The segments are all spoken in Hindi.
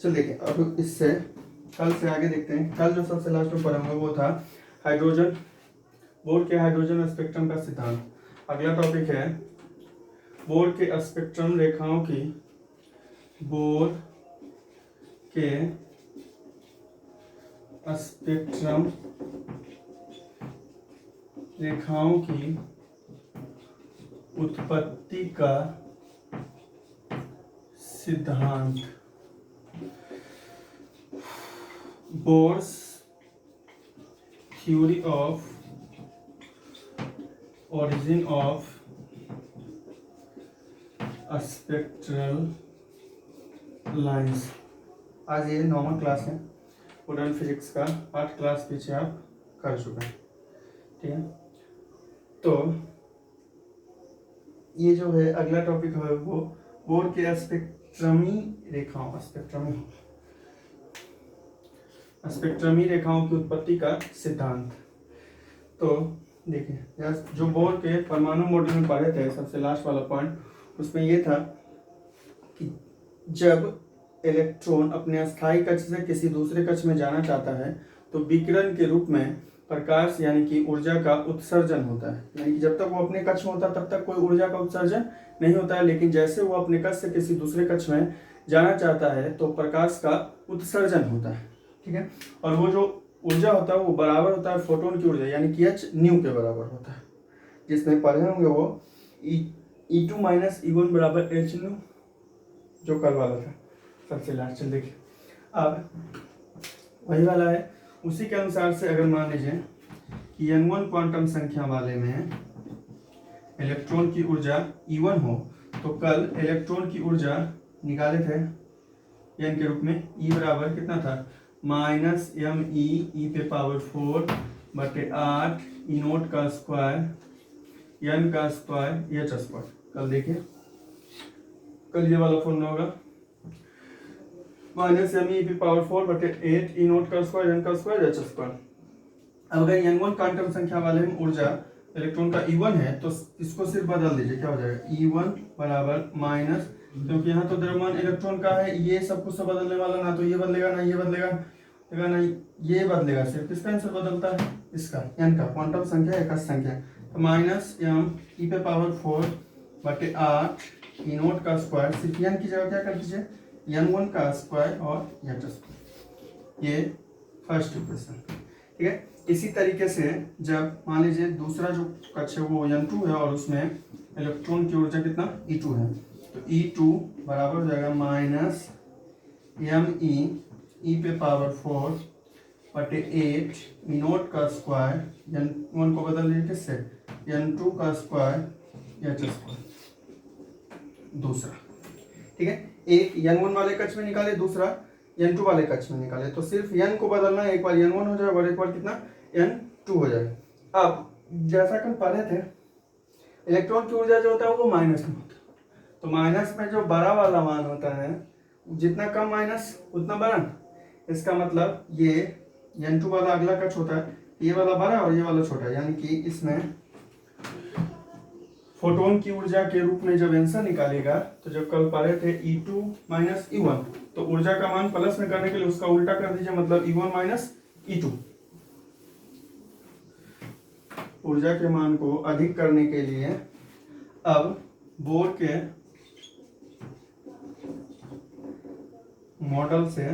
चल देखिए अब इससे कल से आगे देखते हैं। कल जो सबसे लास्ट में पढ़ा वो था हाइड्रोजन, बोर के हाइड्रोजन स्पेक्ट्रम का सिद्धांत। अगला टॉपिक है बोर के स्पेक्ट्रम रेखाओं की, बोर के स्पेक्ट्रम रेखाओं की उत्पत्ति का सिद्धांत। Bourse theory of origin of spectral lines। आज ये नॉर्मल क्लास है, वुडन फिजिक्स का 8 क्लास पीछे आप कर चुके हैं, ठीक है। तो ये जो है अगला टॉपिक है वो बोर के स्पेक्ट्रमी रेखाओं, स्पेक्ट्रमी रेखाओं की उत्पत्ति का सिद्धांत। तो देखिए जो बोर के परमाणु मॉडल में पढ़े थे सबसे लास्ट वाला पॉइंट, उसमें ये था कि जब इलेक्ट्रॉन अपने अस्थायी कक्ष से किसी दूसरे कक्ष में जाना चाहता है तो विकिरण के रूप में प्रकाश यानी कि ऊर्जा का उत्सर्जन होता है। यानी कि जब तक वो अपने कक्ष में होता है तब तक कोई ऊर्जा का उत्सर्जन नहीं होता है, लेकिन जैसे वो अपने कक्ष से किसी दूसरे कक्ष में जाना चाहता है तो प्रकाश का उत्सर्जन होता है, ठीक है। और वो जो ऊर्जा होता है वो बराबर होता है फोटोन की ऊर्जा यानी कि h न्यू के बराबर होता है, जिसमें पढ़े होंगे वो E2 माइनस E1 बराबर h न्यू, जो कल वाला था सबसे लास्ट। चल देखिए अब वही वाला है, उसी के अनुसार से अगर मान लीजिए कि N1 क्वांटम संख्या वाले में इलेक्ट्रॉन की ऊर्जा E1 हो तो कल इलेक्ट्रॉन की ऊर्जा निकाले थे n के रूप में, E बराबर कितना था माइनस एम ई पे पावर 4 बटे 8 ई नोट का स्क्वायर एन का स्क्वायर एच स्क्वायर। कल देखिए कल ये वाला फॉर्मूला होगा माइनस एम ई पे पावर 4 बटे 8 ई नोट का स्क्वायर एन का स्क्वायर एच स्क्वायर। अब अगर n1 क्वांटम संख्या वाले में ऊर्जा इलेक्ट्रॉन का E1 है तो इसको सिर्फ बदल दीजिए, क्या हो जाएगा E1 बराबर माइनस, क्योंकि यहाँ तो द्रव्यमान इलेक्ट्रॉन का है, ये सब कुछ से बदलने वाला, ना तो ये बदलेगा ना ये बदलेगा, ना ये बदलेगा, सिर्फ किसका आंसर बदलता है इसका, n का, क्वांटम संख्या एक संख्या, तो माइनस एम ई पे पावर 4 बटे 8 ई नोट का स्क्वायर, सिर्फ n की जगह क्या कर दीजिए n1 का स्क्वायर और h स्क्वायर। ये फर्स्ट इक्वेशन, ठीक है। इसी तरीके से जब मान लीजिए दूसरा जो कक्ष है वो n2 है और उसमें इलेक्ट्रॉन की ऊर्जा कितना E2 है, तो E2 बराबर हो जाएगा माइनस एम ई पे पावर 4 बटे 8 ई नोट का स्क्वायर, n1 को बदल लीजिए किससे n2 का स्क्वायर एच स्क्वायर दूसरा, ठीक है। एक n1 वाले कक्ष में निकाले, दूसरा n2 वाले कक्ष में निकाले, तो सिर्फ n को बदलना है, एक बार n1 हो जाएगा और एक बार कितना n2 हो जाएगा। अब जैसा कि हम पढ़े थे इलेक्ट्रॉन की ऊर्जा जो होता है वो माइनस में होता है, तो माइनस में जो बड़ा वाला मान होता है जितना कम माइनस उतना बड़ा, इसका मतलब ये n2 वाला अगला कक्ष होता है, ये वाला बड़ा और ये वाला छोटा, यानी कि इसमें फोटोन की ऊर्जा के रूप में जब आंसर निकालेगा तो जब कल पढ़े थे E2 माइनस E1, तो ऊर्जा का मान प्लस में करने के लिए उसका उल्टा कर दीजिए, मतलब E1 माइनस E2। ऊर्जा के मान को अधिक करने के लिए अब बोर के मॉडल से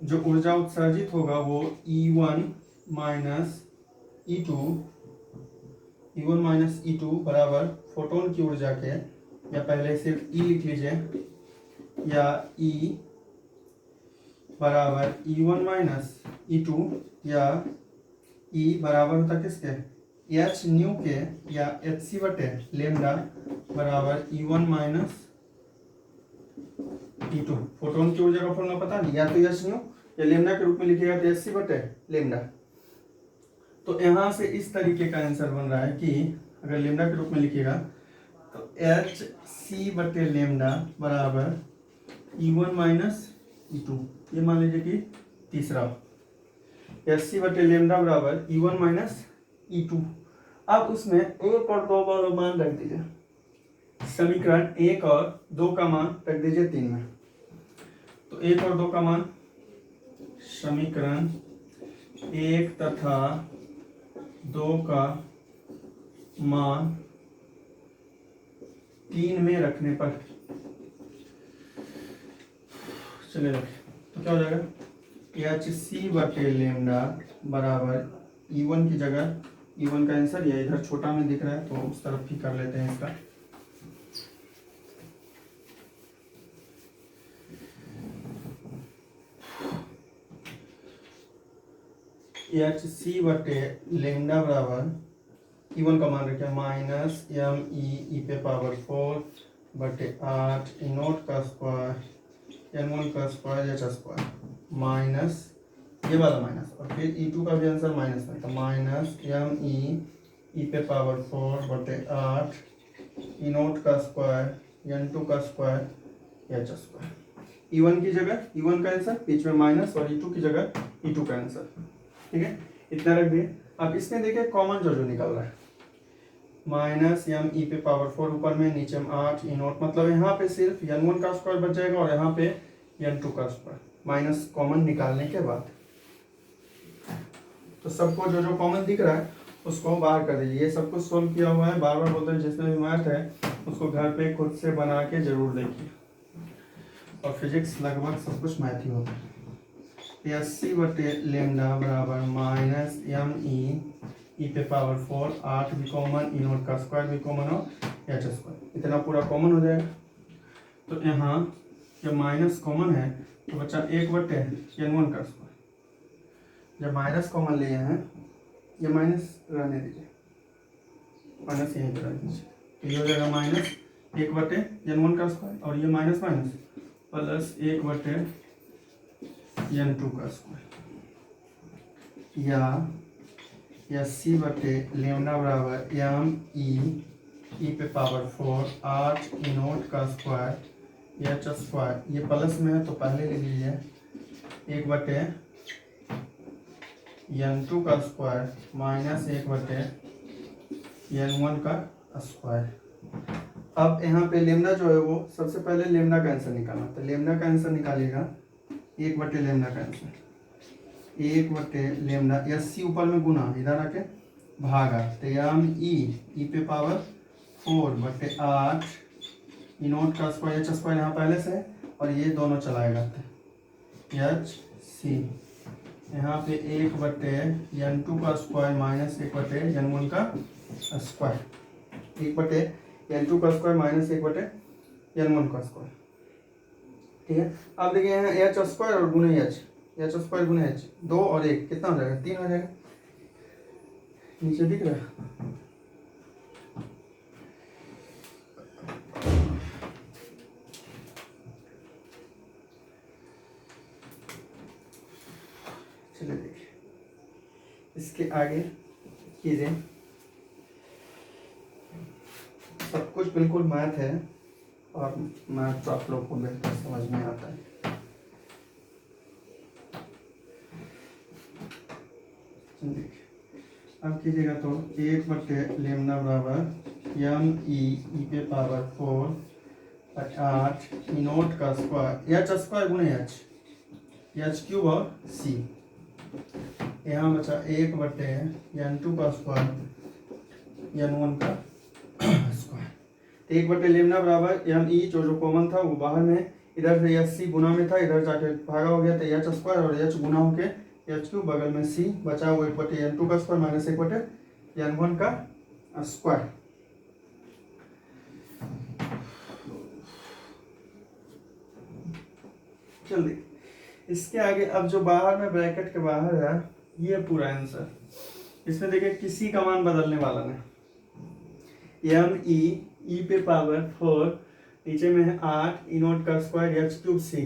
जो ऊर्जा उत्सर्जित होगा वो E1 माइनस E2 बराबर फोटोन की ऊर्जा के, या पहले सिर्फ E लिख लीजिए, या E बराबर E1 माइनस E2, या E बराबर होता किसके एच न्यू के, या एच सी बटे लेमडा बराबर E1 माइनस E2। फोटोन की ऊर्जा का फॉर्मूला पता नहीं, या तो एच न्यू या लेमडा के रूप में लिखिएगा तो एच सी बटे लेमडा। तो यहाँ से इस तरीके का आंसर बन रहा है कि अगर लेमडा के रूप में लिखिएगा तो एच सी बटे लेमडा बराबर E1 माइनस E2, ये मान लीजिए कि तीसरा, एच सी बटे लेमडा बराबर E1 माइनस E2। अब उसमें एक और दो बार मान रख दीजिए, समीकरण 1 और 2 का मान रख दीजिए 3 में। तो 1 और 2 का मान, समीकरण 1 तथा 2 का मान 3 में रखने पर, चलिए रखें तो क्या हो जाएगा, एच सी बटे लेमडा बराबर E1 की जगह, E1 का आंसर ये इधर छोटा में दिख रहा है तो उस तरफ ही कर लेते हैं इसका। एच सी बटे लेमडा बराबर E1 का मान रखें माइनस एम ई पे पावर 4 बटे 8 ई नोट का स्क्वायर N1 का स्क्वायर एच स्क्वायर माइनस ये वाला माइनस, और फिर E2 का भी आंसर माइनस में, तो माइनस एम ई पे पावर 4 बटे 8 ई नोट का स्क्वायर N2 का स्क्वायर एच स्क्वायर। E1 की जगह E1 का आंसर, बीच में माइनस, और E2 की जगह E2 का आंसर। ठीक है, इतना रख दिए। अब इसमें देखिए कॉमन जो निकल रहा है, माइनस एम ई पे पावर 4 ऊपर में, नीचे में 8 ई नोट, मतलब यहाँ पे सिर्फ N1 का स्क्वायर बच जाएगा और यहाँ पे N2 का स्क्वायर, माइनस कॉमन निकालने के बाद। तो सबको जो जो कॉमन दिख रहा है उसको बाहर कर दीजिए। ये सब कुछ सोल्व किया हुआ है, बार बार बोलते हैं जिसमें भी मैथ है उसको घर पे खुद से बना के जरूर देखिए, और फिजिक्स लगभग सब कुछ मैथ ही होता है। अस्सी बटे लेमडा बराबर माइनस एम ई पे पावर 4, 8 भी कॉमन, ई नोट का स्क्वायर भी कॉमन और एच स्क्वायर, इतना पूरा कॉमन हो जाएगा। तो यहाँ जब माइनस कॉमन है तो बच्चा 1 बटे N1 का स्क्वायर, जब माइनस कॉमन लिए हैं, ये माइनस रहने दीजिए, माइनस यहीं पर रख दीजिए, तो ये हो जाएगा माइनस 1 बटे N1 का स्क्वायर, और ये माइनस माइनस प्लस 1 बटे N2 का स्क्वायर, या सी बटे लेमडा बराबर एम ई पे पावर 4, 8 ई नोट का स्क्वायर एच स्क्वायर, ये प्लस में है तो पहले ले लीजिए, 1 बटे N2 का स्क्वायर माइनस 1 बटे N1 का स्क्वायर। अब यहाँ पे लेमडा जो है वो सबसे पहले लेमडा का आंसर निकालना, तो लेमडा का आंसर निकालिएगा 1 बटे लेमडा का आंसर, 1 बटे लेमडा, एस सी ऊपर में गुना, इधर आके भागा, तो एम ई पे पावर 4 बटे 8 ई नोट का स्क्वायर एच स्क्वायर यहाँ पहले से है, और ये दोनों चलाएगा एच सी, यहाँ पे 1 बटे N2 का स्क्वायर माइनस 1 बटे N1 का स्क्वायर, 1 बटे N2 का स्क्वायर माइनस 1 बटे N1 का स्क्वायर। ठीक है, अब देखिए यहाँ एच स्क्वायर और गुने एच स्क्वायर गुने एच, 2 और 1 कितना हो जाएगा, 3 हो जाएगा, नीचे दिख रहा है। चलिए देखिए, इसके आगे कीजिए, सब कुछ बिल्कुल मैथ है, और मैथ तो आप लोग को बेहतर समझ में आता है। अब कीजिएगा तो 1 बटे लेमडा बराबर एम ई पे पावर 4 8 ई नोट का स्क्वायर एच स्क्वायर गुणे एच क्यूब और सी, यहाँ बचा 1 बटे N2 का स्क्वायर N1 का स्क्वायर। 1 बटे लेमडा बराबर एम ई, जो कॉमन था वो बाहर में, इधर से एच सी गुना में था, इधर जाके भागा हो गया, तो एच स्क्वायर और एच गुना होके एच क्यूब, बगल में सी बचा हुआ 1 बटे N2 का स्क्वायर माइनस 1 बटे N1 का स्क्वायर। जल्दी इसके आगे अब जो बाहर में ब्रैकेट के बाहर है ये पूरा आंसर, इसमें देखिए किसी का मान बदलने वाला नहीं, एम ई पे पावर 4, नीचे में है 8 ई नोट का square H cube C,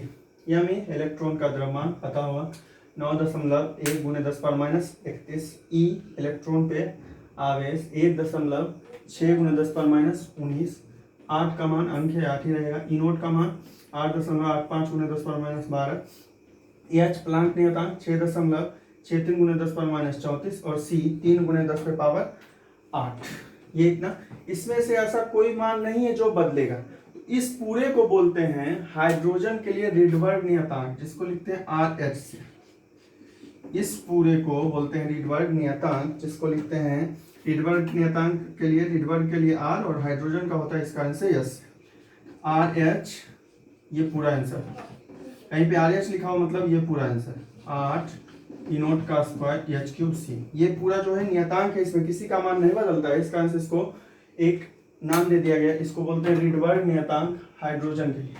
M E electron का द्रव्यमान पता हुआ 9.1 गुने 10 पावर माइनस 31, ई इलेक्ट्रॉन पे आवेश 1.6 गुने 10 पावर माइनस 19, 8 का मान अंक है 8 ही रहेगा, ई नोट का मान 8.85 गुने 10 पावर माइनस 12, एच प्लांट नियतांक 6.63 गुने 10 पावर माइनस 34, और सी 3 गुने 10 पे पावर 8। ये इतना, इसमें से ऐसा कोई मान नहीं है जो बदलेगा। तो इस पूरे को बोलते हैं हाइड्रोजन के लिए रिडबर्ग नियतांक, जिसको लिखते हैं RH से। इस पूरे को बोलते हैं रिडबर्ग नियतांक, जिसको लिखते हैं रिडबर्ग नियतांक के लिए, रिडबर्ग के लिए R और हाइड्रोजन का होता है इसका आंसर S, RH। ये पूरा आंसर, कहीं पे RH लिखा हो मतलब ये पूरा आंसर 8 E नोट का स्क्वायर H3C। ये पूरा जो है नियतांक है, इसमें किसी का मान नहीं बदलता है। इसका आंसर इसको एक नाम दे दिया गया, इसको बोलते हैं रिडबर्ग नियतांक हाइड्रोजन के लिए।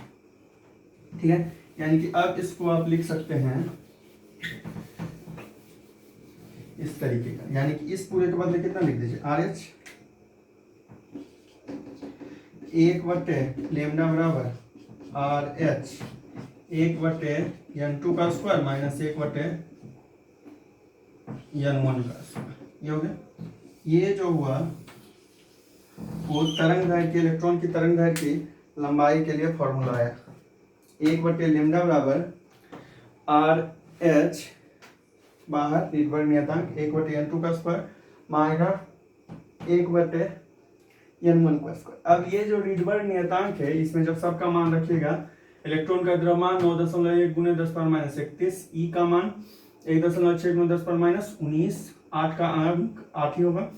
ठीक है, यानी कि अब इसको आप लिख सकते हैं इस तरीके का, यानी कि इस पूरे के बदले कितना लिख दीजिए RH 1/λ बराबर RH 1/N2 का स्क्वायर माइनस 1/N1 का स्क्वायर। ये हो गया। ये जो हुआ वो तरंग दैर्घ्य की, इलेक्ट्रॉन की तरंग दैर्घ्य की लंबाई के लिए फॉर्मूला आया। 1/λ बराबर RH बाहर रिडबर्ग नियतांक 1/N2 का स्क्वायर माइनस 1/N1 का स्क्वायर। अब ये जो रिडबर्ग नियतांक है, इसमें जब सबका मान रखिएगा, इलेक्ट्रॉन का द्रव्यमान 9.1 गुने 10⁻31, ई का मान 1.6 गुने 10⁻19, 8 का अंक 8 ही होगा,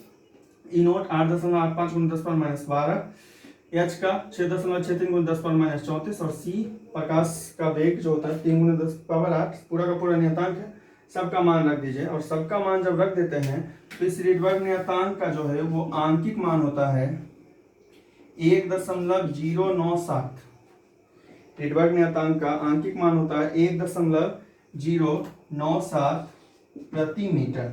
ई नोट 8.85 गुने 10⁻12, एच का 6.63 गुने 10⁻34 और सी प्रकाश का वेग जो होता है 3 गुने 10⁸ पूरा का पूरा नियतांक है। सबका मान रख दीजिए, और सबका मान जब रख देते हैं तो इस रिडबर्ग नियतांक का जो है वो आंकिक मान होता है 1.097। रिडबर्ग नियतांक का आंकिक मान होता है 1.097 प्रति मीटर।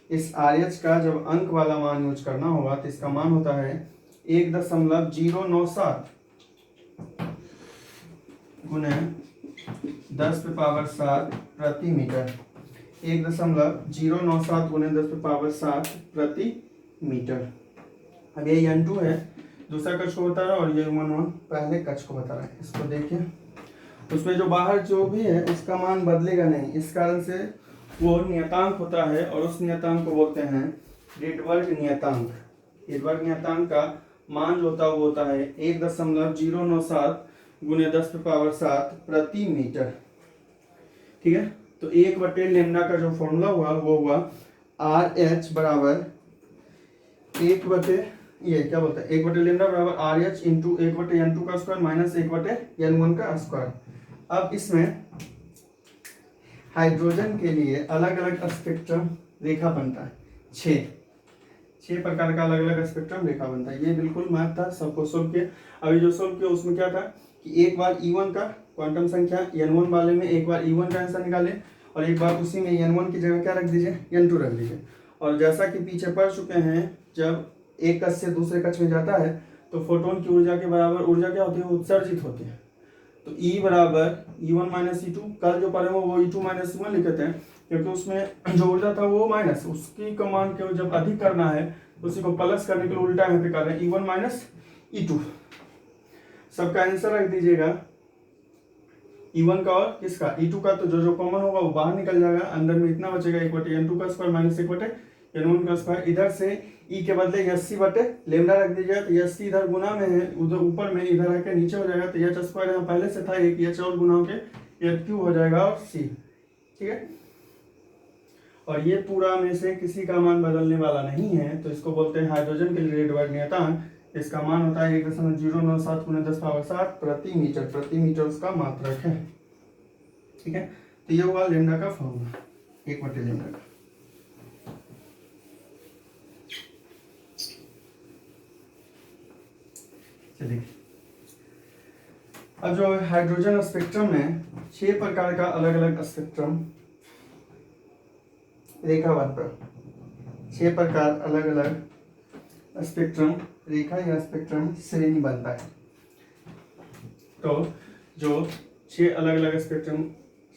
इस RH का जब अंक वाला मान यूज करना होगा तो इसका मान होता है 1.097 गुने 10⁻7 प्रति मीटर। 1.097 गुने 10⁻7 प्रति मीटर। अब ये N2 है, दूसरा कक्ष को बता रहा है, और ये N1 पहले कक्ष को बता रहा है। इसको देखिए, उसमें जो बाहर जो भी है उसका मान बदलेगा नहीं, इस कारण से वो नियतांक होता है, और उस नियतांक को बोलते हैं रिडबर्ग नियतांक। रिडबर्ग नियतांक का मान जो होता है वो होता है 1.097 गुने 10⁻7 प्रति मीटर। ठीक है, तो 1/λ का जो फॉर्मूला हुआ वो हुआ RH बराबर 1/, ये क्या बोलता है, 1/λ बराबर RH इंटू 1/N2 का स्क्वायर माइनस 1/N1 का स्क्वायर। अब इसमें हाइड्रोजन के लिए अलग अलग स्पेक्ट्रम रेखा बनता है, 6 प्रकार का अलग अलग स्पेक्ट्रम रेखा बनता है। ये बिल्कुल मैथ था, सबको सोल्व किया। अभी जो सोल्व किया उसमें क्या था कि एक बार E1 का क्वांटम संख्या N1 वाले में एक बार E1 का आंसर निकाले, और एक बार उसी में N1 की जगह क्या रख दीजिए, N2 रख दीजिए। और जैसा कि पीछे पढ़ चुके हैं, जब एक कक्ष से दूसरे कक्ष में जाता है तो फोटोन की ऊर्जा के बराबर ऊर्जा क्या होती है, उत्सर्जित होती है। तो E बराबर E1 माइनस E2, कल जो पढ़े वो E2 माइनस E1 लिखते हैं, क्योंकि उसमें जो ऊर्जा था वो माइनस, उसकी कमान को जब अधिक करना है उसी को प्लस करने के लिए उल्टा यहाँ पे कर रहे हैं, E1 माइनस E2। सबका आंसर रख दीजिएगा, E1 का और किसका, E2 का। तो जो कॉमन होगा वो बाहर निकल जाएगा, अंदर में इतना बचेगा 1/N2 का स्क्वायर माइनस 1/N1 का स्क्वायर। इधर से E के बदले SC/λ रख दीजिएगा, तो SC इधर गुना में है, उधर ऊपर में, इधर आके नीचे हो जाएगा। तो H स्क्वायर यहाँ पहले से था, एक H और गुना होके HQ हो जाएगा और C। ठीक है, और ये पूरा में से किसी का मान बदलने वाला नहीं है, तो इसको बोलते हैं हाइड्रोजन के लिए रिडबर्ग नियतांक। इसका मान होता है 1.097 गुने 10⁻7 प्रति मीटर। प्रति मीटर उसका मात्रक है। ठीक है, तो ये हुआ लेमडा का फॉर्मूला, 1/λ का। चलिए, अब जो हाइड्रोजन स्पेक्ट्रम में 6 प्रकार का अलग अलग स्पेक्ट्रम रेखा बनता है। 6 प्रकार अलग अलग स्पेक्ट्रम रेखा या स्पेक्ट्रम श्रेणी बनता है। तो जो 6 अलग अलग स्पेक्ट्रम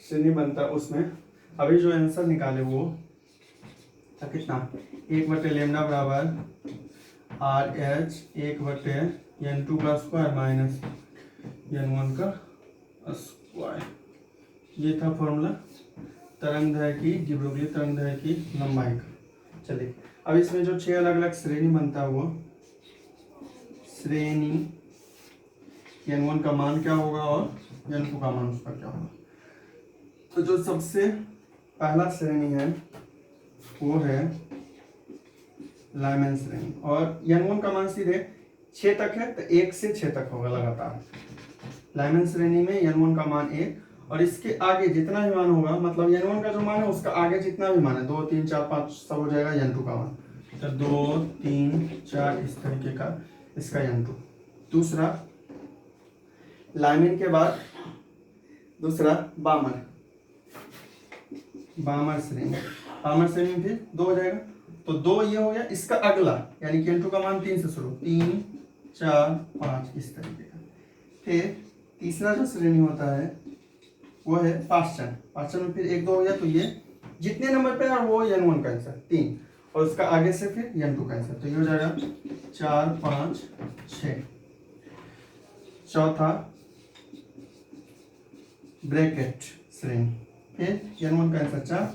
श्रेणी बनता है उसमें अभी जो आंसर निकाले वो कितना, 1/λ बराबर RH 1/N2 का स्क्वायर माइनस N1 का स्क्वायर। ये था फॉर्मूला तरंग दैर्घ्य की, डिब्रोगली तरंग दैर्घ्य की लंबाई का। चलिए अब इसमें जो 6 अलग अलग श्रेणी बनता है वो श्रेणी n1 का मान क्या होगा और n2 का मान उसका क्या होगा। तो जो सबसे पहला श्रेणी है वो है लाइमैन श्रेणी, और n1 का मान सीधे 6 तक है तो 1 से 6 तक होगा लगातार। लाइमैन श्रेणी में n1 का मान 1 और इसके आगे जितना भी मान होगा, मतलब n1 का जो मान है उसका आगे जितना भी मान है 2 3 4 5 सब हो जाएगा n2 का मान। तो 2 3 4 इस तरीके का इसका n2। दूसरा लाइमैन के बाद दूसरा बामर श्रेणी। बामर श्रेणी में फिर 2 हो जाएगा, तो 2 ये हो गया। इसका अगला यानी कि n2 का मान 3 से शुरू, 3 4 5 इस तरीके का। फिर तीसरा जो श्रेणी होता है वो है पाश्चन में फिर 1 2 हो गया, तो ये जितने नंबर पे है वो n1 का आंसर 3, और उसका आगे से फिर n2 का आंसर, तो ये हो जाएगा 4 5 6। चौथा ब्रैकेट श्रेणी, फिर n1 का आंसर 4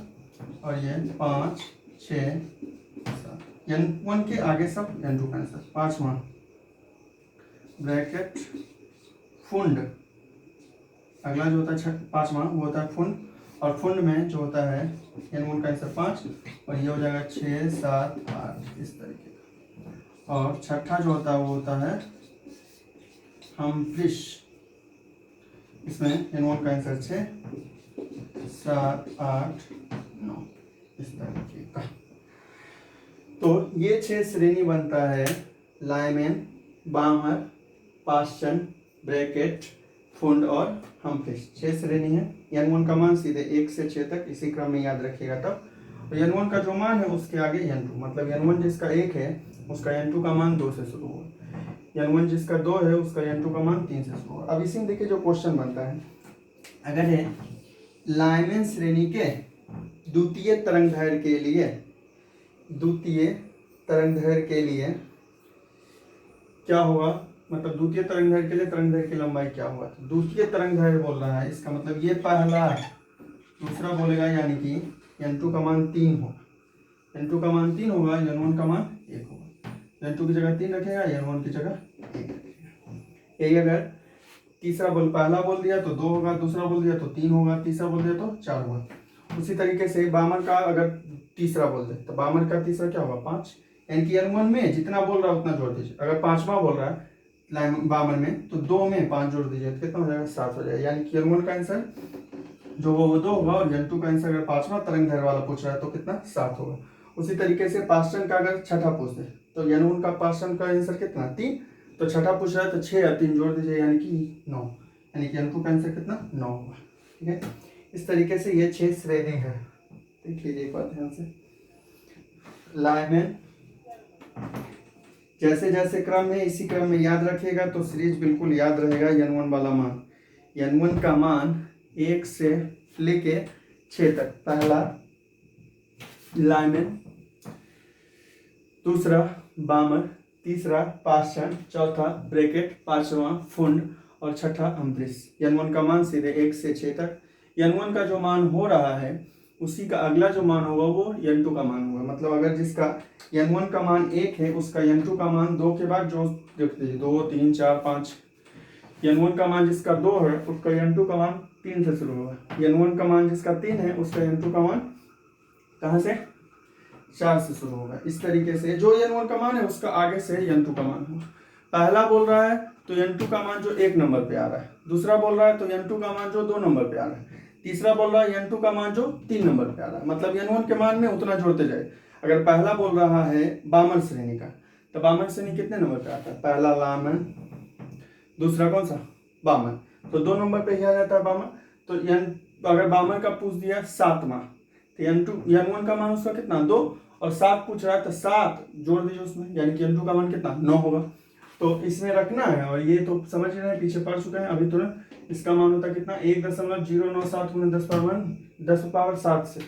और ये 5 6 7, n1 के आगे सब n2 का आंसर। पांचवा ब्रैकेट फुंड, अगला जो होता है पांचवा वो होता है फुंड, और फुंड में जो होता है n1 का आंसर 5 और ये हो जाएगा 6 7 8 इस तरीके का। और छठा जो होता है वो होता है हमफ्रिश, इसमें n1 का आंसर 6 7 8 9 इस तरीके का। तो ये 6 श्रेणी बनता है लाइमैन, बामर, पाश्चन, ब्रैकेट, फुंड और हमफ्रिश। 6 श्रेणी है। n1 का मान सीधे 1 से 6 तक इसी क्रम में याद रखिएगा तब। तो n1 का जो मान है उसके आगे n2, मतलब n1 जिसका 1 है उसका n2 का मान 2 से शुरू होगा, n1 जिसका 2 है उसका n2 का मान 3 से शुरू होगा। अब इसी में देखिए जो क्वेश्चन बनता है, अगर है लाइमैन श्रेणी के द्वितीय तरंगदैर्घ्य के लिए क्या होगा, मतलब द्वितीय तरंगदैर्घ्य के लिए तरंगदैर्घ्य की लंबाई क्या होगा। तो द्वितीय तरंगदैर्घ्य बोल रहा है, इसका मतलब ये पहला दूसरा बोलेगा, यानी कि n2 का मान 3 होगा, n2 का मान 3 होगा, n1 का मान 1 होगा। n2 की जगह 3 रखेगा, n1 की जगह 1 रखेगा। यही अगर तीसरा पहला बोल दिया तो 2 होगा, दूसरा बोल दिया तो 3 होगा, तीसरा बोल दिया तो 4 होगा। उसी तरीके से बामर का अगर तीसरा बोल दे तो बामर का तीसरा क्या होगा 5, यानी कि n1 में जितना बोल रहा है उतना जोड़ दीजिए। अगर पांचवा बोल रहा है बामर में तो 2 में 5 जोड़ दीजिए तो कितना हो जाएगा 7 हो जाएगा, यानी कि n1 का आंसर जो वो 2 होगा, और n2 का आंसर अगर पांचवा तरंगदैर्घ्य वाला पूछ रहा है तो कितना 7 होगा। उसी तरीके से पाश्चन का अगर छठा पूछ दे तो n1 का पाश्चन का आंसर कितना 3, तो छठा पूछ रहा है तो 6 और 3 जोड़ दीजिए यानी कि 9, यानी कि n2 का आंसर कितना 9 होगा। ठीक है, इस तरीके से ये 6 श्रेणी है। देख लीजिए एक बात ध्यान से, लाइमैन जैसे जैसे क्रम है इसी क्रम में याद रखिएगा तो सीरीज बिल्कुल याद रहेगा। n1 वाला मान, n1 का मान 1 से लेके 6 तक, पहला लाइमैन, दूसरा बामर, तीसरा पाश्चन, चौथा ब्रैकेट, पांचवा फुंड और छठा हमफ्रिश। n1 का मान सीधे 1 से 6 तक। n1 का जो मान हो रहा है उसी का अगला जो मान होगा वो n2 का मान होगा, मतलब अगर जिसका n1 का मान 1 है उसका n2 का मान 2 के बाद जो देख लीजिए 2 3 4 5, n1 का मान जिसका 2 है उसका n2 का मान 3 से शुरू होगा, n1 का मान जिसका 3 है उसका n2 का मान कहाँ से 4 से शुरू होगा। इस तरीके से जो n1 का मान है उसका आगे से n2 का मान होगा। पहला बोल रहा है तो n2 का मान जो 1 नंबर पे आ रहा है, दूसरा बोल रहा है तो n2 का मान जो 2 नंबर पे आ रहा है, तीसरा बोल रहा है n2 का मान जो 3 नंबर पे आ रहा है, मतलब n1 के मान में उतना जोड़ते जाए। अगर पहला बोल रहा है बामर श्रेणी का तो बामर श्रेणी कितने नंबर पे आता है, पहला लामन, दूसरा कौन सा बामर, तो 2 नंबर पे ही आ जाता है बामर। तो अगर बामर का पूछ दिया 7वां तो n1 का मान उसका कितना 2 और 7 पूछ रहा है तो 7 जोड़ दीजिए उसमें, यानी कि n2 का मान कितना 9 होगा। तो इसमें रखना है, और ये तो समझ रहे हैं पीछे पढ़ चुके हैं अभी तुरंत। इसका मान होता है कितना 1.097 गुणे 10 पावर 7 से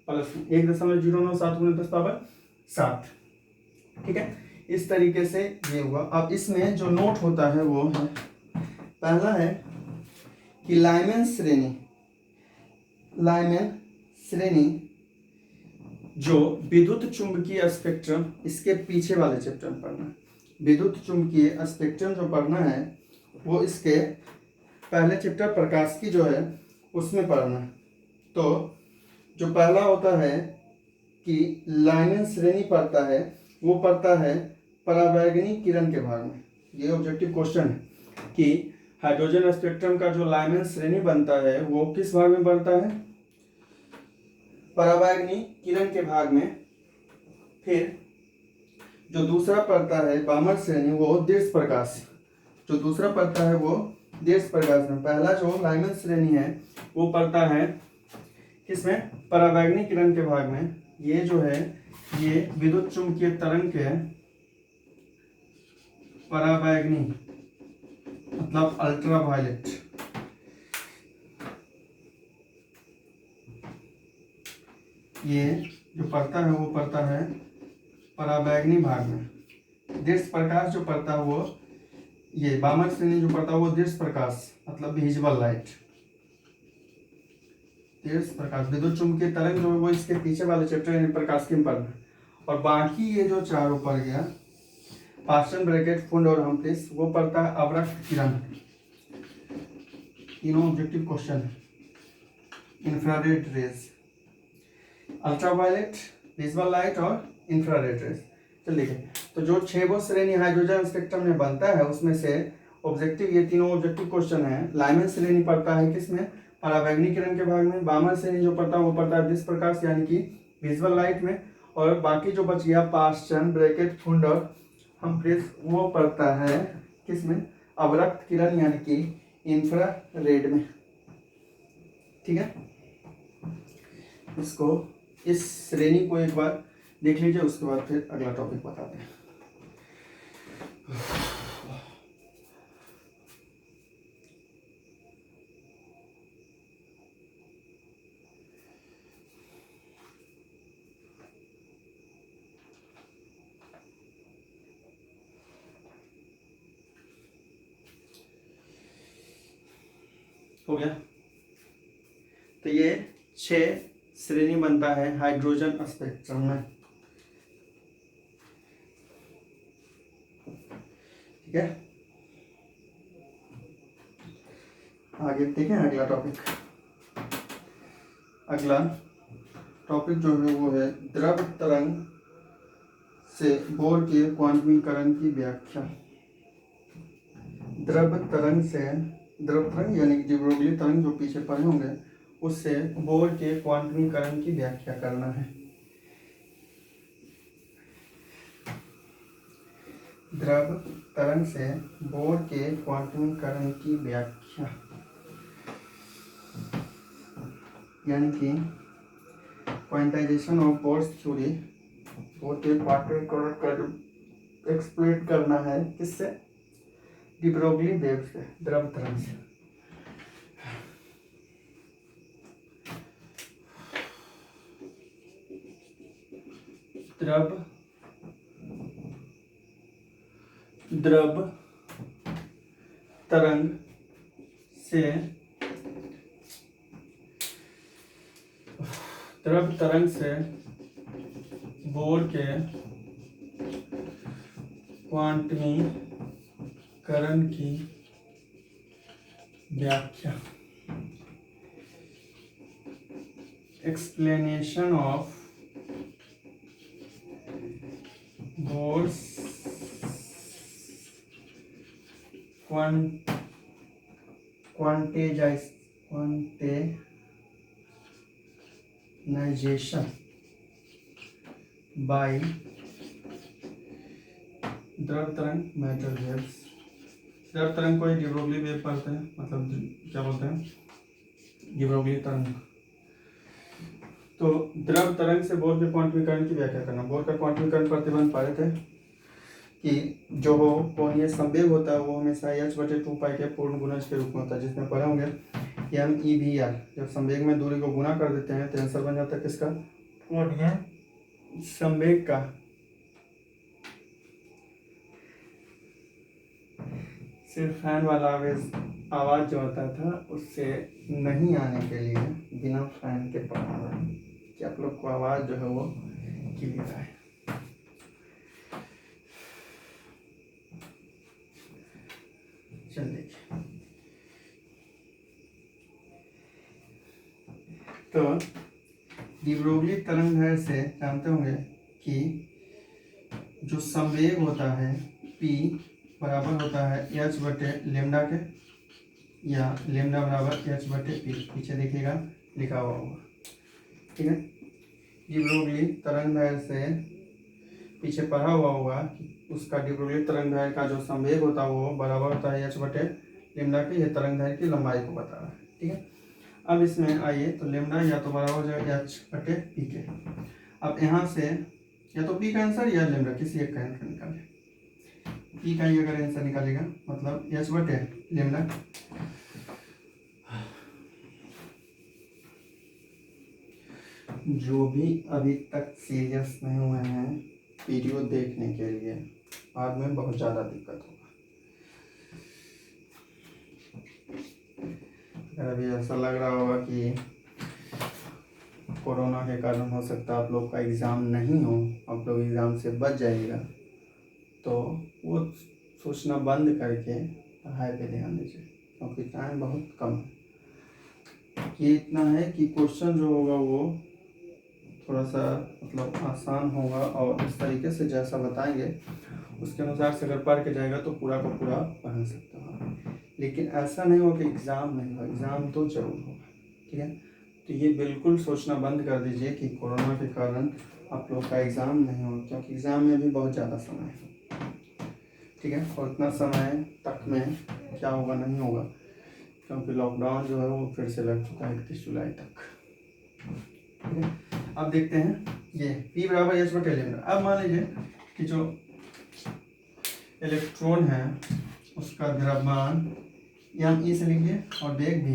प्लस 1.097 गुणे 10 पावर 7। ठीक है, इस तरीके से ये हुआ। अब इसमें जो नोट होता है वो है, पहला है कि लाइमैन श्रेणी जो विद्युत चुंबकीय स्पेक्ट्रम, इसके पीछे वाले चैप्टर में पढ़ना है। विद्युत चुंबकीय स्पेक्ट्रम जो पढ़ना है वो इसके पहले चैप्टर प्रकाश की जो है उसमें पढ़ना है। तो जो पहला होता है कि लाइनन श्रेणी पढ़ता है, वो पढ़ता है परावैगनी किरण के भाग में। ये ऑब्जेक्टिव क्वेश्चन है कि हाइड्रोजन स्पेक्ट्रम का जो लाइनन श्रेणी बनता है वो किस भाग में बनता है, परावैगनी किरण के भाग में। फिर जो दूसरा पढ़ता है बामर श्रेणी वो दीर्घ प्रकाश, जो दूसरा पढ़ता है वो दीर्घ प्रकाश में। पहला जो लाइनन श्रेणी है वो पढ़ता है किसमें, परावैगनी किरण के भाग में। ये जो है ये विद्युत चुंबकीय तरंग के परावैगनी मतलब अल्ट्रावायलेट, ये जो पढ़ता है वो पढ़ता है परावैगनी भाग में। दीर्घ प्रकाश जो पढ़ता है वो, ये बामर श्रेणी जो पढ़ता है वो दीर्घ प्रकाश मतलब विजिबल लाइट। दीर्घ प्रकाश विद्युत चुंबकीय तरंग जो है वो इसके पीछे वाले चैप्टर यानी प्रकाश की में पढ़ना है। और बाकी ये जो चारों पढ़ गया, पास्टन, ब्रैकेट, फुंड और हम्फ्रीज, वो पढ़ता है अवरक्त किरण। तीनों ऑब्जेक्टिव क्वेश्चन है। Infrared rays, ultraviolet, visible light और इंफ्रारेड रेज। चलिए तो जो 6 वो श्रेणी हाइड्रोजन स्पेक्ट्रम में बनता है उसमें से ऑब्जेक्टिव, ये तीनों ऑब्जेक्टिव क्वेश्चन है। लाइनन श्रेणी पढ़ता है किसमें, परावैगनी किरण के भाग में। बामर श्रेणी जो पढ़ता है वो पढ़ता है दीर्घ प्रकाश यानी कि विजुअल लाइट में। और बाकी जो बच गया पास्टन, ब्रैकेट, फुंड और हम्फ्रीज, वो पढ़ता है किसमें, अवरक्त किरण यानी कि इंफ्रारेड में। ठीक है, इसको, इस श्रेणी को एक बार देख लीजिए, उसके बाद फिर अगला टॉपिक बताते हैं। हो गया, तो ये 6 श्रेणी बनता है हाइड्रोजन स्पेक्ट्रम में। ठीक है, आगे देखें अगला टॉपिक। अगला टॉपिक जो है वो है द्रव तरंग से बोर के क्वांटमीकरण की व्याख्या। द्रव तरंग यानी कि डिब्रोगली तरंग जो पीछे पढ़े होंगे, उससे बोर के क्वांटमीकरण की व्याख्या करना है। द्रव तरंग से बोर के क्वांटमीकरण की व्याख्या यानी कि quantization of bourse theory, bore के क्वांटमीकरण का एक्सप्लेन करना है किससे, डी ब्रोगली वेव से, द्रव तरंग से। द्रव तरंग से बोर के क्वांटमीकरण की व्याख्या, explanation of Bohr's quantization by द्रव तरंग मैटर वेव्स। द्रव तरंग को ही डी ब्रोगली वेव पढ़ते हैं, मतलब क्या बोलते हैं, डी ब्रोगली तरंग। तो द्रव तरंग से बोर के क्वांटमीकरण की व्याख्या करना। बोर का क्वांटमीकरण प्रतिबंध पाए थे कि जो हो कोणीय संवेग होता है वो हमेशा h/2π के पूर्ण गुणज के रूप में होता है, जिसमें पढ़े होंगे MEVR। जब संवेग में दूरी को गुणा कर देते हैं तो आंसर बन जाता है किसका, कोणीय संवेग का। सिर्फ फैन वाला आवाज जो होता था उससे नहीं आने के लिए बिना फैन के पढ़ाना कि आप लोग को आवाज जो है वो क्लियर है। चल देखिए, तो डी ब्रोगली तरंग दैर्ध्य से जानते होंगे कि जो संवेग होता है p बराबर होता है h बटे लेमडा के, या लेमडा बराबर h बटे p, पीछे देखिएगा लिखा हुआ होगा, ठीक है। डी ब्रोगली तरंग दैर्ध्य से पीछे पढ़ा हुआ होगा कि उसका डी ब्रोगली तरंग दैर्ध्य का जो संवेग होता है वो बराबर होता है h बटे लेमडा के, ये तरंग दैर्ध्य की लंबाई को बता रहा है, ठीक है। अब इसमें आइए, तो लेमडा या तो बराबर हो जाएगा h बटे p के। अब यहाँ से या तो p का आंसर या लेमडा किसी एक का आंसर निकालें, p का ही अगर आंसर निकालेगा मतलब h बटे लेमडा। जो भी अभी तक सीरियस नहीं हुए हैं वीडियो देखने के लिए, बाद में बहुत ज़्यादा दिक्कत होगा। अभी ऐसा लग रहा होगा कि कोरोना के कारण हो सकता है आप लोग का एग्ज़ाम नहीं हो, आप लोग एग्ज़ाम से बच जाइएगा, तो वो सोचना बंद करके पढ़ाई पे ध्यान दीजिए, क्योंकि टाइम बहुत कम है। ये इतना है कि क्वेश्चन जो होगा वो थोड़ा सा मतलब आसान होगा, और इस तरीके से जैसा बताएंगे उसके अनुसार से अगर पढ़ के जाएगा तो पूरा का पूरा पढ़ सकता है। लेकिन ऐसा नहीं हो कि एग्ज़ाम नहीं हो, एग्ज़ाम तो जरूर होगा, ठीक है। तो ये बिल्कुल सोचना बंद कर दीजिए कि कोरोना के कारण आप लोग का एग्ज़ाम नहीं हो, क्योंकि एग्ज़ाम में भी बहुत ज़्यादा समय है, ठीक है। और इतना समय तक में क्या होगा नहीं होगा, क्योंकि लॉकडाउन जो है वो फिर से लग चुका है 31 जुलाई तक, ठीक है। अब देखते हैं ये p बराबर h बटे लेमडा। अब मान लीजिए कि जो इलेक्ट्रॉन है उसका द्रव्यमान m e से लिखिए और वेग v,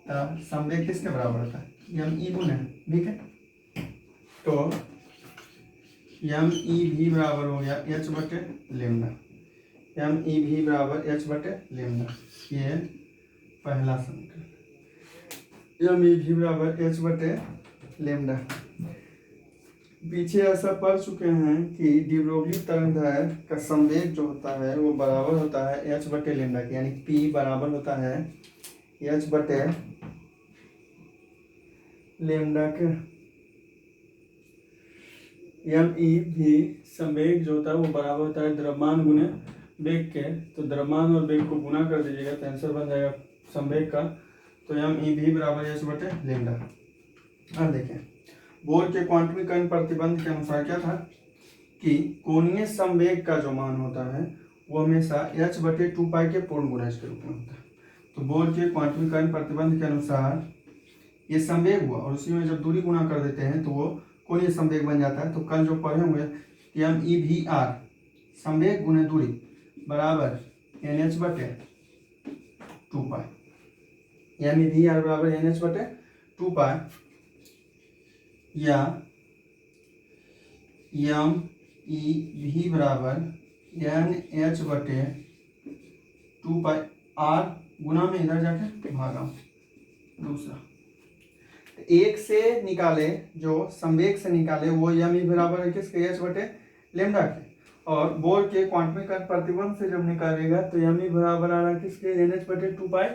तब संवेग किसके बराबर होता है m e गुना v के, तो m e v बराबर हो गया h बटे लेमडा, m e v बराबर h बटे लेमडा, ये पहला समीकरण। m e v बराबर h बटे लेमडा। पीछे ऐसा पढ़ चुके हैं कि डी ब्रोगली तरंग दैर्ध्य का संवेग जो होता है वो बराबर होता है h बटे लेमडा के, यानी p बराबर होता है h बटे लेमडा के। m e भी संवेग जो होता है वो बराबर होता है द्रव्यमान गुने वेग के, तो द्रव्यमान और वेग को गुना कर दीजिएगा तो आंसर बन जाएगा संवेग का, तो m e भी बराबर h बटे लेमडा। अब देखें, बोर के क्वांटमीकरण प्रतिबंध के अनुसार क्या था कि कोणीय संवेग का जो मान होता है वो हमेशा h बटे 2 पाई के पूर्ण गुणज के रूप में होता है। तो बोर के क्वांटमीकरण प्रतिबंध के अनुसार ये संवेग हुआ, और उसी में जब दूरी गुणा कर देते हैं तो वो कोणीय संवेग बन जाता है। तो कल जो पढ़े हुए कि हम ई भी आर संवेग गुणे दूरी बराबर NH बटे 2 पाई, यानी भी आर बराबर NH बटे 2 पाई, या एम ई भी बराबर NH बटे 2 पाई आर गुना में इधर जाके भागा दूसरा, एक से निकाले जो संवेग से निकाले वो एम ई बराबर है किसके h बटे लेमडा के, और बोर के क्वांटमीकरण प्रतिबंध से जब निकालेगा तो एम ई बराबर आ रहा है किसके NH बटे 2 पाई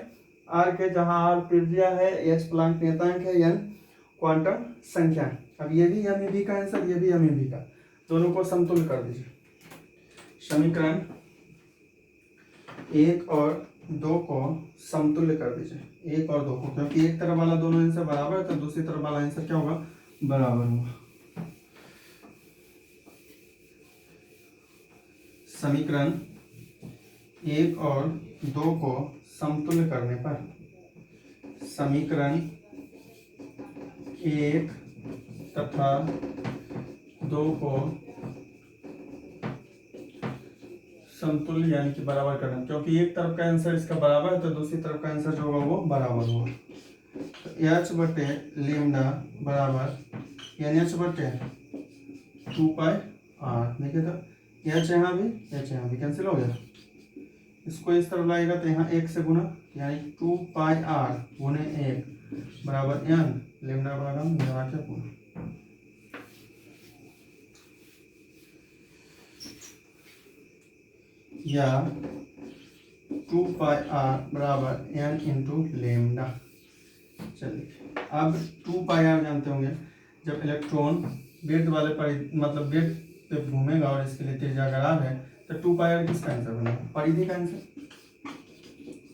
आर के, जहाँ आर त्रिज्या है, h प्लांक नियतांक है, n क्वांटम संख्या। अब ये भी एम ई भी का आंसर, ये भी एम ई भी का, दोनों को समतुल्य कर दीजिए। समीकरण 1 और 2 को समतुल्य कर दीजिए, 1 और 2 को, क्योंकि एक तरफ वाला दोनों आंसर बराबर है तो दूसरी तरफ वाला आंसर क्या होगा, बराबर होगा। समीकरण 1 और 2 को समतुल्य करने पर समीकरण 1 तथा 2 को समतुल्य यानी कि बराबर करना, क्योंकि एक तरफ का आंसर इसका बराबर है तो दूसरी तरफ का आंसर जो होगा वो बराबर होगा। तो h बटे लेमडा बराबर NH बटे 2 पाई आर, देखिए तो h यहाँ भी कैंसिल हो गया, इसको इस तरफ लाएगा तो यहाँ 1 से गुना, यानी 2 पाई आर गुने 1 बराबर n लेमडा बराबर पूरा। या 2πr बराबर n इंटू लेमडा। चलिए अब 2πr जानते होंगे, जब इलेक्ट्रॉन वृत्त वाले मतलब वृत्त पे घूमेगा और इसके लिए त्रिज्या r है तो 2πr किसका आंसर बना? परिधि का आंसर।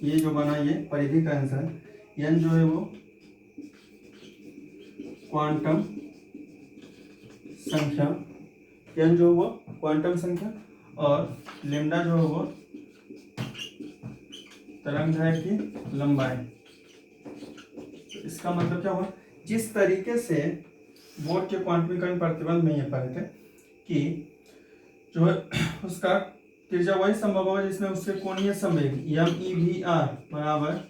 ये जो बना ये परिधि का आंसर। n जो है वो क्वांटम संख्या, n जो वो क्वांटम संख्या, और लेमडा जो है वो तरंगदैर्घ्य की लंबाई। तो इसका मतलब क्या हुआ, जिस तरीके से बोर्ड के क्वांटमीकरण प्रतिबंध में ये पढ़े थे कि जो है उसका त्रिज्या वही संभव होगा जिसमें उसके कोणीय संवेग MEVR बराबर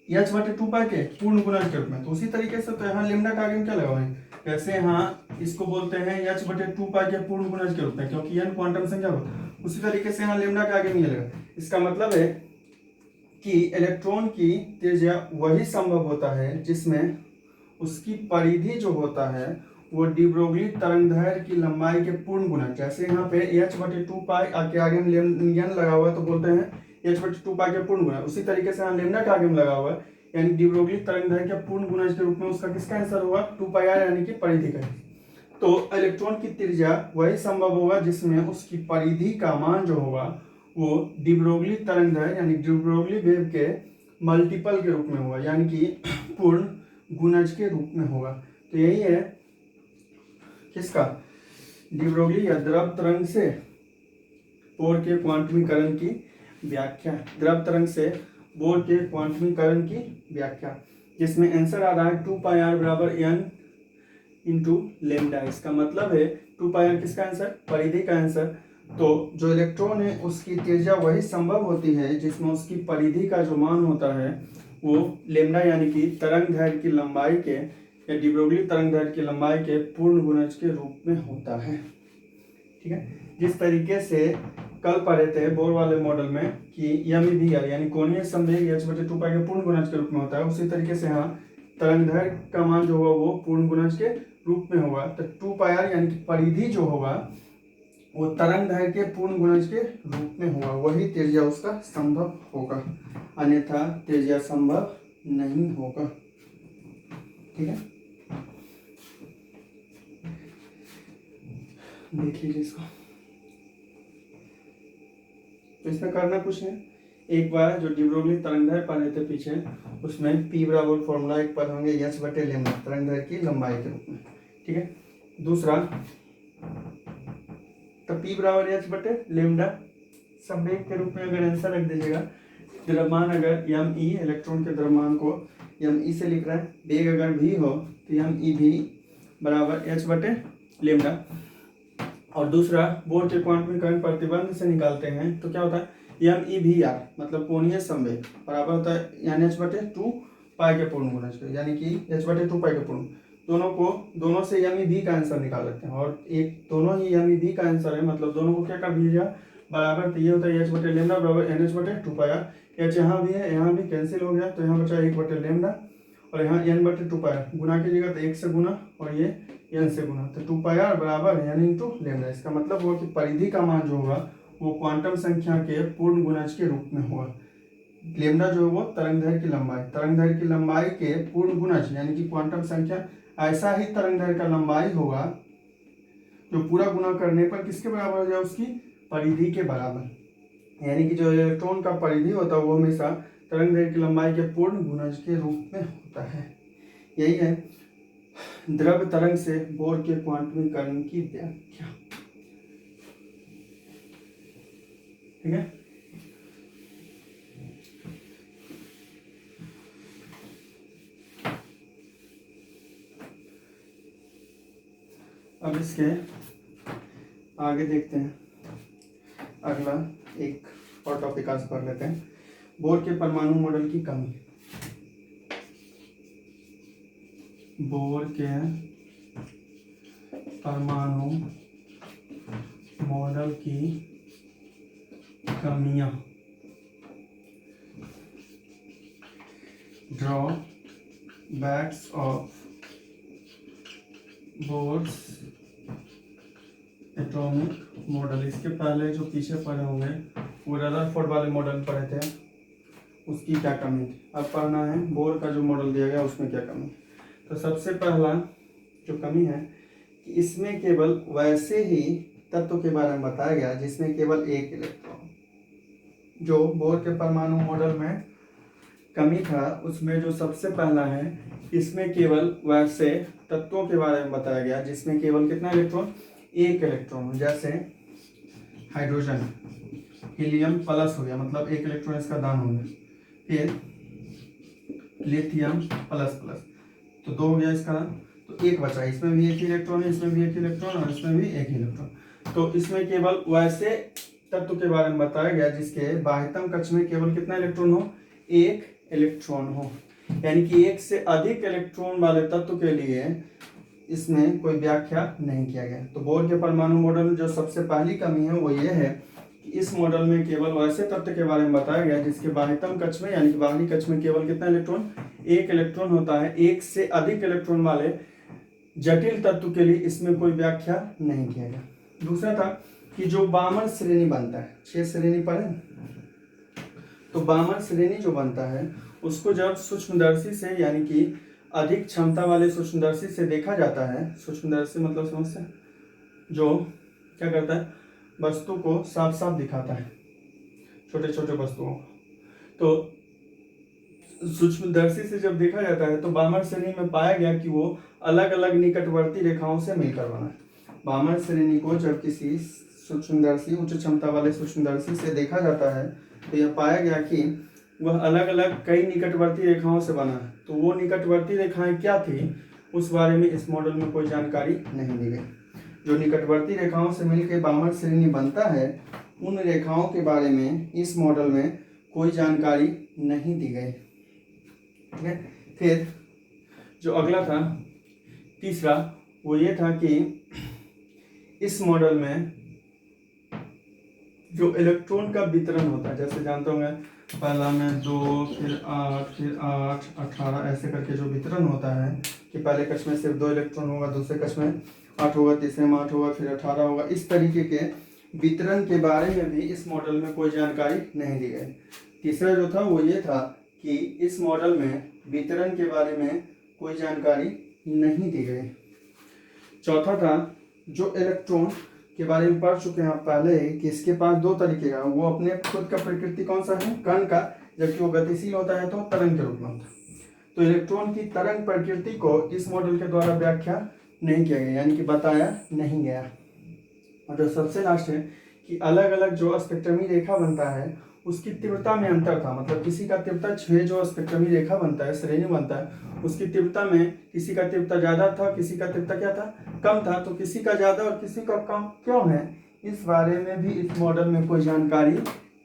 h/2π के पूर्ण गुणज के रूप में। तो उसी तरीके से तो यहाँ लेमडा का आगे क्या लगा हुआ है, कैसे यहाँ इसको बोलते हैं h/2π के पूर्ण गुणज के रूप में, क्योंकि n क्वांटम संख्या हो। उसी तरीके से यहाँ लेमडा का आगे नहीं लगा। इसका मतलब है कि इलेक्ट्रॉन की त्रिज्या वही संभव होता है जिसमें उसकी परिधि जो होता है वो डी ब्रोगली तरंगदैर्घ्य की लंबाई के पूर्ण गुणज। जैसे यहाँ पे h/2π के आगे n लगा हुआ है तो बोलते हैं h/2π के पूर्ण गुणज। उसी तरीके से यहाँ लेमडा के आगे लगा हुआ है यानी डी ब्रोगली तरंगदैर्घ्य के पूर्ण गुणज के रूप में उसका किसका आंसर होगा? 2πr यानी कि परिधि का। तो इलेक्ट्रॉन की त्रिज्या वही संभव होगा जिसमें उसकी परिधि का मान जो होगा वो डी ब्रोगली तरंगदैर्घ्य यानी डी ब्रोगली वेव के मल्टीपल के रूप में होगा, यानी कि पूर्ण गुणज के रूप में होगा। तो यही है किसका, डी ब्रोगली या द्रव तरंग से बोर के क्वांटमीकरण की व्याख्या। द्रव तरंग से बोर के क्वांटमीकरण की व्याख्या, जिसमें आंसर आ रहा है 2πr बराबर n इंटू लेमडा। इसका मतलब है 2πr किसका आंसर? परिधि का आंसर। तो जो इलेक्ट्रॉन है उसकी त्रिज्या वही संभव होती है जिसमें उसकी परिधि का जो मान होता है वो लेमडा यानी कि तरंगदैर्घ्य की लंबाई के या डी ब्रोगली तरंगदैर्घ्य की लंबाई के पूर्ण गुणज के रूप में होता है। ठीक है, जिस तरीके से कल पढ़े थे बोर वाले मॉडल में कि MEVR यानी कोणीय संवेग h/2π के पूर्ण गुणज के रूप में होता है, उसी तरीके से यहाँ तरंगदैर्घ्य का मान जो होगा वो पूर्ण गुणज के रूप में होगा। तो 2πr यानी कि परिधि जो होगा वो तरंगदैर्घ्य के पूर्ण गुणज के रूप में होगा, वही त्रिज्या उसका संभव होगा, अन्यथा त्रिज्या संभव नहीं होगा। ठीक है, देख लीजिए इसको। तो इसमें करना कुछ नहीं, एक बार जो डी ब्रोगली तरंगदैर्घ्य पढ़े थे पीछे उसमें P बराबर फॉर्मूला एक पढ़ होंगे h/लेमडा तरंगदैर्घ्य की लंबाई के रूप में। ठीक है, दूसरा तो P बराबर h/लेमडा संवेग के रूप में अगर आंसर रख दीजिएगा। द्रव्यमान अगर me इलेक्ट्रॉन के द्रव्यमान को me से लिख रहा है, वेग अगर v हो तो MEV बराबर h/लेमडा। और दूसरा बोर के क्वांटमीकरण प्रतिबंध से निकालते हैं तो क्या होता है MEVR मतलब कोणीय संवेग बराबर होता है यानी h/2π के पूर्ण गुणज के, यानी कि h/2π के पूर्ण। दोनों से MEV का आंसर निकाल लेते हैं और एक दोनों ही MEV का आंसर है, मतलब दोनों को क्या कर दीजिएगा बराबर। तो ये होता है h/लेमडा बराबर NH/2πr। h यहाँ भी है, यहाँ भी कैंसिल हो गया तो यहाँ बचा 1/लेमडा और यहाँ n/2πr। गुना कीजिएगा तो 1 से गुना और ये n से गुना, तो 2πr बराबर n इंटू लेमडा। इसका मतलब हुआ कि परिधि का मान जो होगा वो क्वांटम संख्या के पूर्ण गुणज के रूप में होगा। लेमडा जो है वो तरंगदैर्घ्य की लंबाई, तरंगदैर्घ्य की लंबाई के पूर्ण गुणज यानी कि क्वांटम संख्या। ऐसा ही तरंगदैर्घ्य का लंबाई होगा जो पूरा गुना करने पर किसके बराबर हो जाए, उसकी परिधि के बराबर। यानी कि जो इलेक्ट्रॉन का परिधि होता है वो हमेशा तरंगदैर्घ्य की लंबाई के पूर्ण गुणज के रूप में होता है। यही है द्रव तरंग से बोर के क्वांटमीकरण की व्याख्या। ठीक है, अब इसके आगे देखते हैं, अगला एक और टॉपिक आज पढ़ लेते हैं, बोर के परमाणु मॉडल की कमी। बोर के परमाणु मॉडल की कमियां। Drawbacks of Bohr's atomic model, इसके पहले जो पीछे पढ़े होंगे वो रदरफोर्ड वाले मॉडल पढ़े थे, उसकी क्या कमी थी। अब पढ़ना है बोर का जो मॉडल दिया गया उसमें क्या कमी। तो सबसे पहला जो कमी है कि इसमें केवल वैसे ही तत्व के बारे में बताया गया जिसमें केवल एक इलेक्ट्रॉन। जो बोर के परमाणु मॉडल में कमी था उसमें जो सबसे पहला है, इसमें केवल वैसे तत्वों के बारे में बताया गया जिसमें केवल कितना इलेक्ट्रॉन, एक इलेक्ट्रॉन। जैसे हाइड्रोजन, हीलियम प्लस हो गया, मतलब एक इलेक्ट्रॉन इसका दान हो गया। फिर लिथियम प्लस प्लस, तो दो हो गया इसका, तो एक बचा। इसमें भी एक इलेक्ट्रॉन है, इसमें भी एक इलेक्ट्रॉन और इसमें भी एक इलेक्ट्रॉन। तो इसमें केवल वैसे तत्व के बारे में बताया गया जिसके बाह्यतम कक्ष में केवल कितना इलेक्ट्रॉन हो, एक इलेक्ट्रॉन हो। यानी कि एक से अधिक इलेक्ट्रॉन वाले तत्व के लिए इसमें कोई व्याख्या नहीं किया गया। तो बोर के परमाणु मॉडल में जो सबसे पहली कमी है वो ये है कि इस मॉडल में केवल वैसे तत्व के बारे में बताया गया जिसके बाह्यतम कक्ष में यानी कि बाहरी कक्ष में केवल कितना इलेक्ट्रॉन, एक इलेक्ट्रॉन होता है। एक से अधिक इलेक्ट्रॉन वाले जटिल तत्व के लिए इसमें कोई व्याख्या नहीं किया गया। दूसरा था कि जो बामन श्रेणी बनता है, 6 श्रेणी पढ़े, तो बामन श्रेणी जो बनता है उसको जब सूक्ष्मदर्शी से यानी कि अधिक क्षमता वाले सूक्ष्मदर्शी से देखा जाता है, सूक्ष्मदर्शी मतलब समझते, जो क्या करता है, वस्तु को साफ साफ दिखाता है, छोटे छोटे वस्तुओं। तो सूक्ष्मदर्शी से जब देखा जाता है तो बामन श्रेणी में पाया गया कि वो अलग अलग निकटवर्ती रेखाओं से मिलकर बना है। बामन श्रेणी को जब किसी सूक्ष्मदर्शी, उच्च क्षमता वाले सूक्ष्मदर्शी से देखा जाता है तो यह पाया गया कि वह अलग अलग कई निकटवर्ती रेखाओं से बना है। तो वो निकटवर्ती रेखाएं क्या थी उस बारे में इस मॉडल में कोई जानकारी नहीं दी गई। जो निकटवर्ती रेखाओं से मिलकर बामन श्रेणी बनता है उन रेखाओं के बारे में इस मॉडल में कोई जानकारी नहीं दी गई। ठीक है। फिर जो अगला था तीसरा, वो ये था कि इस मॉडल में जो इलेक्ट्रॉन का वितरण होता है, जैसे जानते होंगे पहला में 2 फिर 8 फिर 8 18 ऐसे करके जो वितरण होता है कि पहले कक्ष में सिर्फ 2 इलेक्ट्रॉन होगा, दूसरे कक्ष में 8 होगा, तीसरे में 8 होगा, फिर 18 होगा। इस तरीके के वितरण के बारे में भी इस मॉडल में कोई जानकारी नहीं दी गई। तीसरा जो था वो ये था कि इस मॉडल में वितरण के बारे में कोई जानकारी नहीं दी गई। चौथा था जो इलेक्ट्रॉन के बारे में पढ़ चुके हैं आप पहले ही कि इसके पास 2 तरीके का, वो अपने खुद का प्रकृति कौन सा है, कण का, जबकि वो गतिशील होता है तो तरंग के रूप में होता है। तो इलेक्ट्रॉन की तरंग प्रकृति को इस मॉडल के द्वारा व्याख्या नहीं किया गया, यानी कि बताया नहीं गया। और जो सबसे लास्ट है कि अलग अलग जो स्पेक्ट्रमी रेखा बनता है उसकी तीव्रता में अंतर था। मतलब किसी का तीव्रता 6 जो स्पेक्ट्रमी रेखा बनता है, श्रेणी बनता है, उसकी तीव्रता में किसी का तीव्रता ज्यादा था, किसी का तीव्रता क्या था, कम था। तो किसी का ज्यादा और किसी का कम क्यों है, इस बारे में भी इस मॉडल में कोई जानकारी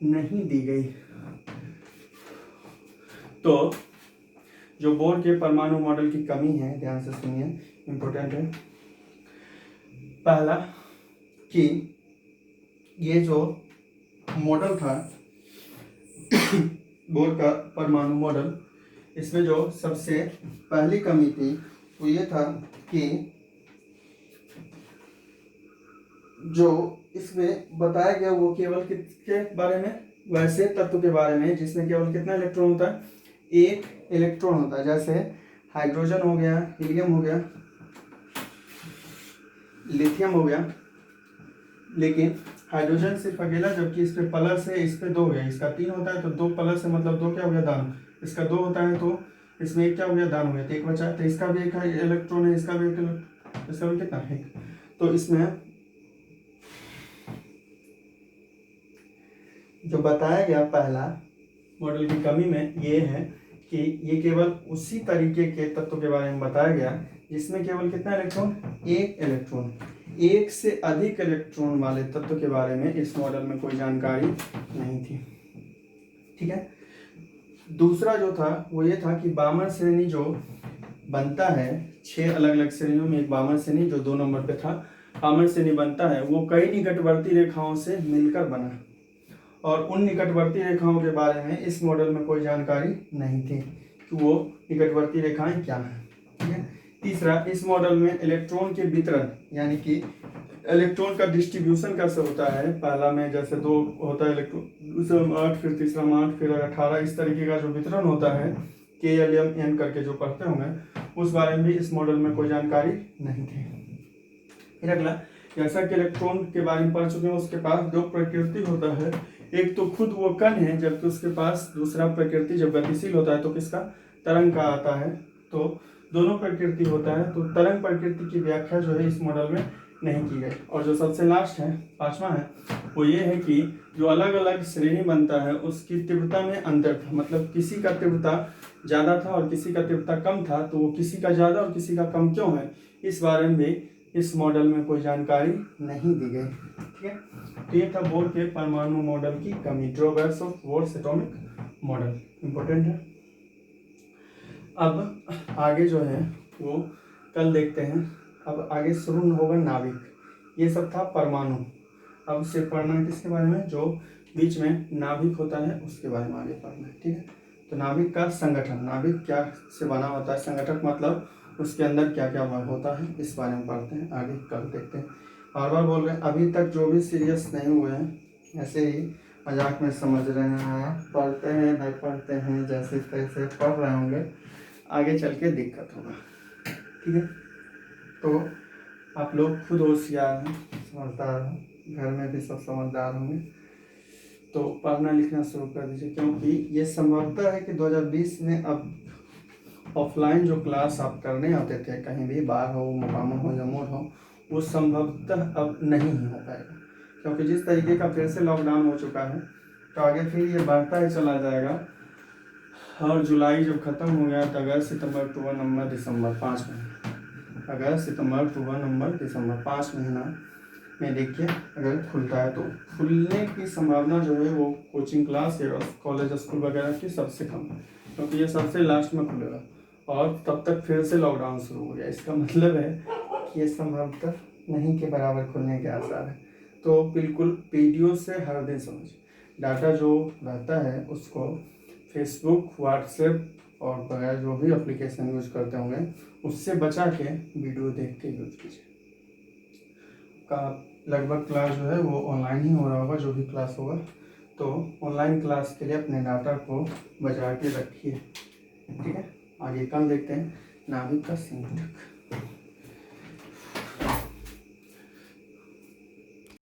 नहीं दी गई। तो जो बोर के परमाणु मॉडल की कमी है, ध्यान से सुनिए, इंपॉर्टेंट है। पहला कि ये जो मॉडल था बोर का परमाणु मॉडल, इसमें जो सबसे पहली कमी थी वो ये था कि जो इसमें बताया गया वो केवल किसके बारे में, वैसे तत्व के बारे में जिसमें केवल कितना इलेक्ट्रॉन होता है, एक इलेक्ट्रॉन होता है। जैसे हाइड्रोजन हो गया, हीलियम हो गया, लिथियम हो गया। लेकिन हाइड्रोजन सिर्फ अकेला, जबकि इस पे प्लस है, इस पे 2 है, इसका 3 होता है तो 2 प्लस है, मतलब 2 क्या हो गया, दान। इसका 2 होता है तो इसमें एक क्या हो गया, दान हो गया, तो एक बचा। तो इसका भी एक इलेक्ट्रॉन है, इसका भी एक, इसका भी कितना है। तो इसमें जो बताया गया पहला मॉडल की कमी में ये है कि ये केवल उसी तरीके के तत्व के बारे में बताया गया जिसमें केवल कितना इलेक्ट्रॉन, एक इलेक्ट्रॉन। एक से अधिक इलेक्ट्रॉन वाले तत्व के बारे में इस मॉडल में कोई जानकारी नहीं थी। ठीक है। दूसरा जो था वो ये था कि बामन श्रेणी जो बनता है, 6 अलग अलग श्रेणियों में एक बामन श्रेणी जो 2 नंबर पे था, बामन श्रेणी बनता है, वो कई निकटवर्ती रेखाओं से मिलकर बना। और उन निकटवर्ती रेखाओं के बारे में इस मॉडल में कोई जानकारी नहीं थी कि वो निकटवर्ती रेखाएं क्या हैं। ठीक है। तीसरा, इस मॉडल में इलेक्ट्रॉन के वितरण यानी कि इलेक्ट्रॉन का डिस्ट्रीब्यूशन कैसे होता है, पहला में जैसे 2 होता है इलेक्ट्रॉन, दूसरा में 8, फिर तीसरा में 8, फिर 18, इस तरीके का जो वितरण होता है KLMN करके जो पढ़ते होंगे, उस बारे में भी इस मॉडल में कोई जानकारी नहीं थी। फिर अगला, जैसा कि इलेक्ट्रॉन के बारे में पढ़ चुके हैं, उसके पास 2 प्रकृति होता है, एक तो खुद वो कण है, जबकि उसके पास दूसरा प्रकृति जब गतिशील होता है तो किसका, तरंग का आता है। तो दोनों प्रकृति होता है, तो तरंग प्रकृति की व्याख्या जो है इस मॉडल में नहीं की गई। और जो सबसे लास्ट है, 5वां है, वो ये है कि जो अलग अलग श्रेणी बनता है उसकी तीव्रता में अंतर था, मतलब किसी का तीव्रता ज़्यादा था और किसी का तीव्रता कम था, तो वो किसी का ज़्यादा और किसी का कम क्यों है, इस बारे में इस मॉडल में कोई जानकारी नहीं दी गई। ठीक है, तो ये था बोर के परमाणु मॉडल की कमी, drawbacks of Bohr's atomic model, important है। अब आगे जो है वो कल देखते हैं। अब आगे शुरू होगा नाभिक, ये सब था परमाणु। अब सिर्फ पढ़ना है किसके बारे में, जो बीच में नाभिक होता है उसके बारे में आगे पढ़ना है। ठीक है, तो नाभिक का संगठन, नाभिक क्या से बना होता है, संगठक मतलब उसके अंदर क्या क्या होता है, इस बारे में पढ़ते हैं, आगे कल देखते हैं। बार बार बोल रहे हैं, अभी तक जो भी सीरियस नहीं हुए हैं ऐसे ही मजाक में समझ रहे हैं, पढ़ते हैं नहीं पढ़ते हैं, जैसे तैसे पढ़ रहे होंगे, आगे चल के दिक्कत होगा। ठीक है, तो आप लोग खुद होशियार हैं, समझदार हैं, घर में भी सब समझदार होंगे, तो पढ़ना लिखना शुरू कर दीजिए, क्योंकि ये संभवतः है कि 2020 में अब ऑफलाइन जो क्लास आप करने आते थे, कहीं भी बाहर हो, मुकामा हो या मोड़ हो, वो संभवतः अब नहीं हो पाएगा, क्योंकि जिस तरीके का फिर से लॉकडाउन हो चुका है, तो आगे फिर ये बढ़ता ही चला जाएगा। और जुलाई जब ख़त्म हो गया तो अगस्त, सितंबर, अक्टूबर, नवंबर, दिसंबर, 5 महीने, अगस्त, सितंबर, अक्टूबर, नवंबर, दिसंबर, 5 महीना में देखिए अगर खुलता है, तो खुलने की संभावना जो है वो कोचिंग क्लास या कॉलेज स्कूल वगैरह की सबसे कम है, क्योंकि ये सबसे लास्ट में खुलेगा और तब तक फिर से लॉकडाउन शुरू हो गया। इसका मतलब है कि ये संभवतः नहीं के बराबर खुलने के आसार है। तो बिल्कुल वीडियो से हर दिन समझिए, डाटा जो रहता है उसको फेसबुक, व्हाट्सएप और वगैरह जो भी एप्लीकेशन यूज करते होंगे उससे बचा के वीडियो देख के यूज कीजिए। का लगभग क्लास जो है वो ऑनलाइन ही हो रहा होगा, जो भी क्लास होगा, तो ऑनलाइन क्लास के लिए अपने डाटा को बचा के रखिए। ठीक है, आगे कल देखते हैं नाभिक का संगठक।